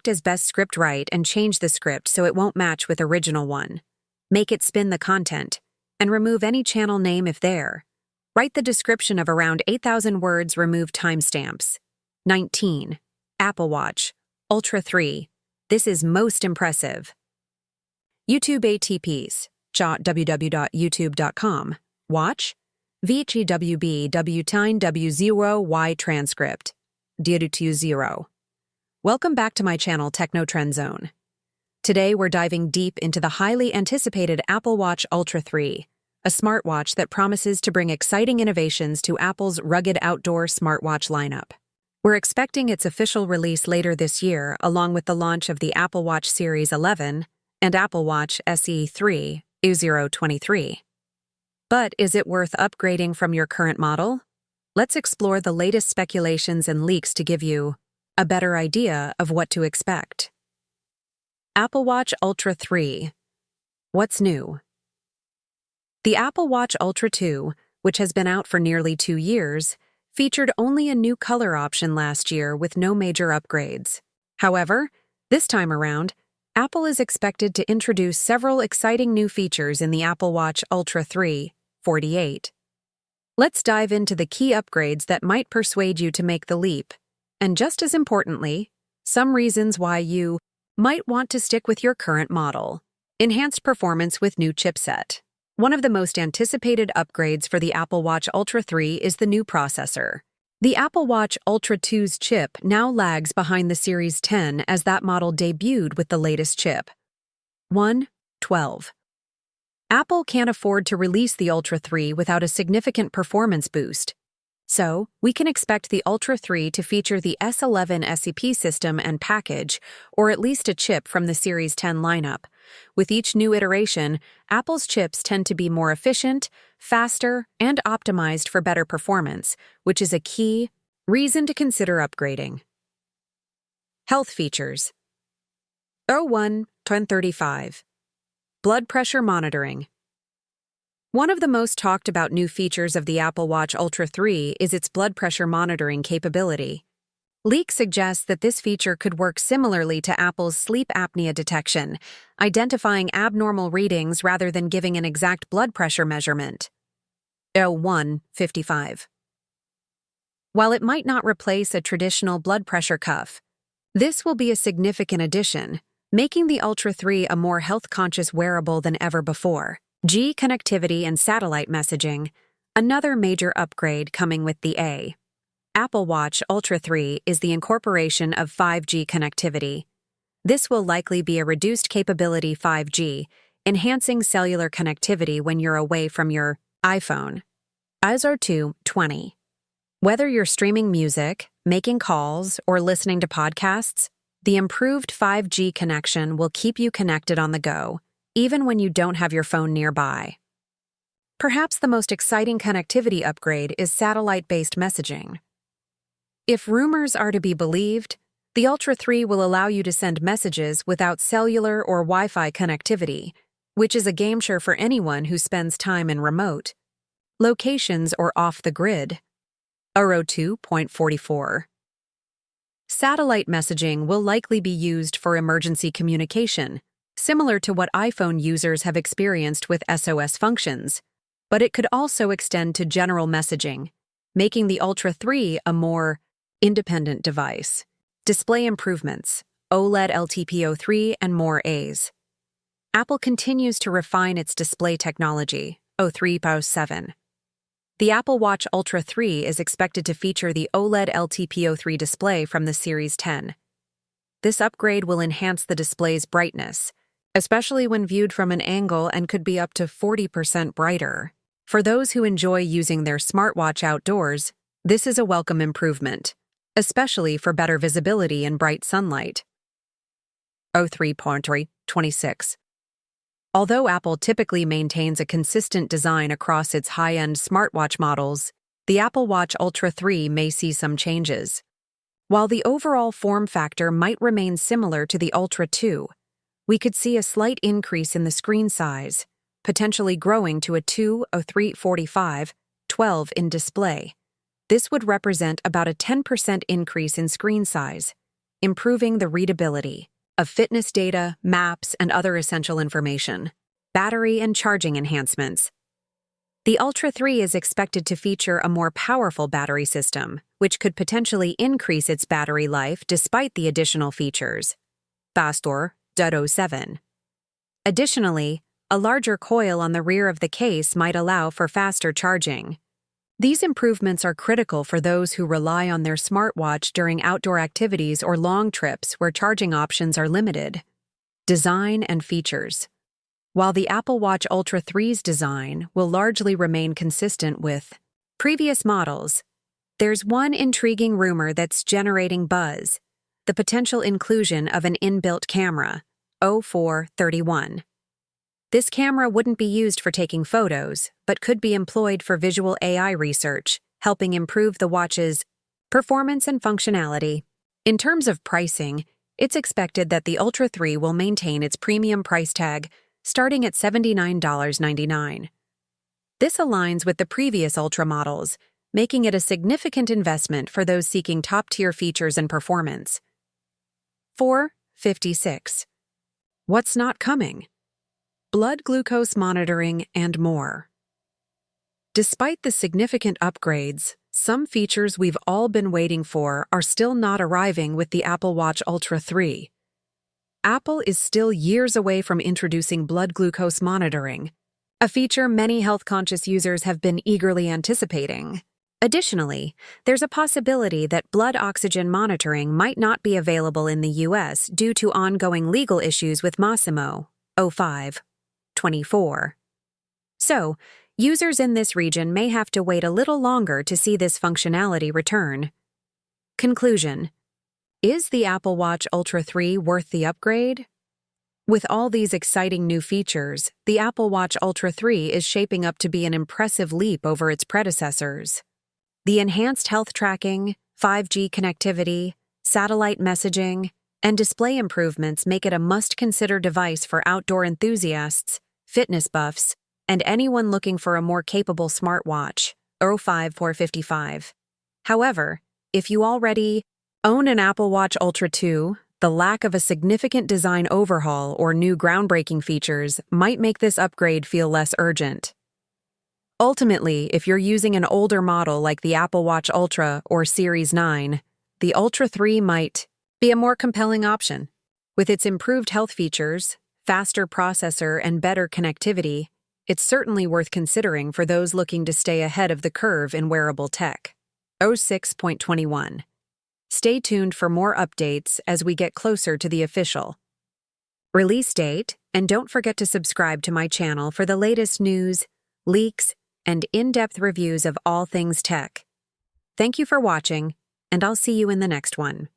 act as best script write and change the script so it won't match with original one. Make it spin the content, and remove any channel name if there. Write the description of around 8,000 words, remove timestamps. 19. Apple Watch Ultra 3. This is most impressive. YouTube ATPs. www.youtube.com. Watch. VHEWB W9W0Y transcript. DU20. Welcome back to my channel Techno Trend Zone. Today we're diving deep into the highly anticipated Apple Watch Ultra 3, a smartwatch that promises to bring exciting innovations to Apple's rugged outdoor smartwatch lineup. We're expecting its official release later this year, along with the launch of the Apple Watch Series 11 and Apple Watch SE 3 U023. But is it worth upgrading from your current model? Let's explore the latest speculations and leaks to give you a better idea of what to expect. Apple Watch Ultra 3. What's new? The Apple Watch Ultra 2, which has been out for nearly 2 years, featured only a new color option last year with no major upgrades. However, this time around, Apple is expected to introduce several exciting new features in the Apple Watch Ultra 3 48. Let's dive into the key upgrades that might persuade you to make the leap, and just as importantly, some reasons why you might want to stick with your current model. Enhanced performance with new chipset. One of the most anticipated upgrades for the Apple Watch Ultra 3 is the new processor. The Apple Watch Ultra 2's chip now lags behind the Series 10 as that model debuted with the latest chip. 112. Apple can't afford to release the Ultra 3 without a significant performance boost. So, we can expect the Ultra 3 to feature the S11 SEP system and package, or at least a chip from the Series 10 lineup. With each new iteration, Apple's chips tend to be more efficient, faster, and optimized for better performance, which is a key reason to consider upgrading. Health features. 01-1035. Blood pressure monitoring. One of the most talked about new features of the Apple Watch Ultra 3 is its blood pressure monitoring capability. Leaks suggest that this feature could work similarly to Apple's sleep apnea detection, identifying abnormal readings rather than giving an exact blood pressure measurement. 01-55. While it might not replace a traditional blood pressure cuff, this will be a significant addition, making the Ultra 3 a more health-conscious wearable than ever before. G connectivity and satellite messaging, another major upgrade coming with the Apple Watch Ultra 3 is the incorporation of 5G connectivity. This will likely be a reduced capability 5G, enhancing cellular connectivity when you're away from your iPhone. ISO 20. Whether you're streaming music, making calls, or listening to podcasts, the improved 5G connection will keep you connected on the go, even when you don't have your phone nearby. Perhaps the most exciting connectivity upgrade is satellite-based messaging. If rumors are to be believed, the Ultra 3 will allow you to send messages without cellular or Wi-Fi connectivity, which is a game-changer for anyone who spends time in remote locations or off the grid. 02.44. Satellite messaging will likely be used for emergency communication, similar to what iPhone users have experienced with SOS functions, but it could also extend to general messaging, making the Ultra 3 a more independent device. Display improvements, OLED LTPO3 and more A's. Apple continues to refine its display technology, 03.7. The Apple Watch Ultra 3 is expected to feature the OLED LTPO3 display from the Series 10. This upgrade will enhance the display's brightness, especially when viewed from an angle, and could be up to 40% brighter. For those who enjoy using their smartwatch outdoors, this is a welcome improvement, especially for better visibility in bright sunlight. 03.26. Although Apple typically maintains a consistent design across its high-end smartwatch models, the Apple Watch Ultra 3 may see some changes. While the overall form factor might remain similar to the Ultra 2, we could see a slight increase in the screen size, potentially growing to a 2:3:45:12 in display. This would represent about a 10% increase in screen size, improving the readability of fitness data, maps, and other essential information. Battery and charging enhancements. The Ultra 3 is expected to feature a more powerful battery system, which could potentially increase its battery life despite the additional features. Faster, 07. Additionally, a larger coil on the rear of the case might allow for faster charging. These improvements are critical for those who rely on their smartwatch during outdoor activities or long trips where charging options are limited. Design and features. While the Apple Watch Ultra 3's design will largely remain consistent with previous models, there's one intriguing rumor that's generating buzz: the potential inclusion of an inbuilt camera, 0431. This camera wouldn't be used for taking photos, but could be employed for visual AI research, helping improve the watch's performance and functionality. In terms of pricing, it's expected that the Ultra 3 will maintain its premium price tag, starting at $79.99. This aligns with the previous Ultra models, making it a significant investment for those seeking top-tier features and performance. 456. What's not coming? Blood glucose monitoring and more. Despite the significant upgrades, some features we've all been waiting for are still not arriving with the Apple Watch Ultra 3. Apple is still years away from introducing blood glucose monitoring, a feature many health-conscious users have been eagerly anticipating. Additionally, there's a possibility that blood oxygen monitoring might not be available in the US due to ongoing legal issues with Massimo, 05/24. So, users in this region may have to wait a little longer to see this functionality return. Conclusion: is the Apple Watch Ultra 3 worth the upgrade? With all these exciting new features, the Apple Watch Ultra 3 is shaping up to be an impressive leap over its predecessors. The enhanced health tracking, 5G connectivity, satellite messaging, and display improvements make it a must-consider device for outdoor enthusiasts, fitness buffs, and anyone looking for a more capable smartwatch, 05455. However, if you already own an Apple Watch Ultra 2, the lack of a significant design overhaul or new groundbreaking features might make this upgrade feel less urgent. Ultimately, if you're using an older model like the Apple Watch Ultra or Series 9, the Ultra 3 might be a more compelling option. With its improved health features, faster processor, and better connectivity, it's certainly worth considering for those looking to stay ahead of the curve in wearable tech. 06.21. Stay tuned for more updates as we get closer to the official release date, and don't forget to subscribe to my channel for the latest news, leaks, and in-depth reviews of all things tech. Thank you for watching, and I'll see you in the next one.